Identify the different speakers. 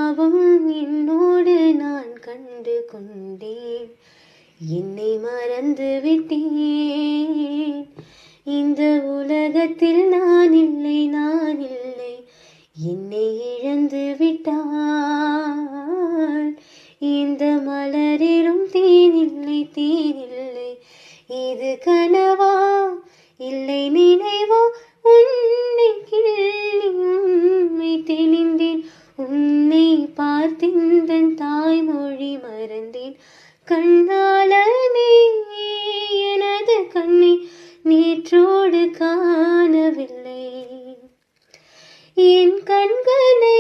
Speaker 1: யாவும் என்னோடு நான் கண்டு கொண்டேன். என்னை மறந்து விட்டேன். இந்த உலகத்தில் நான் இல்லை, நான் இல்லை. என்னை இழந்து விட்டால் இந்த மலரிலும் தேனில்லை, தேனில்லை. இது கனவா இல்லை நினைவா? உன்னை கிள்ளி உண்மை தெளிந்தேன். உன்னை பார்த்தேன், தாய்மொழி மறந்தேன். கண்ணாளனே எனது கண்ணை நேற்றோடு காணவில்லை. என் கண்களை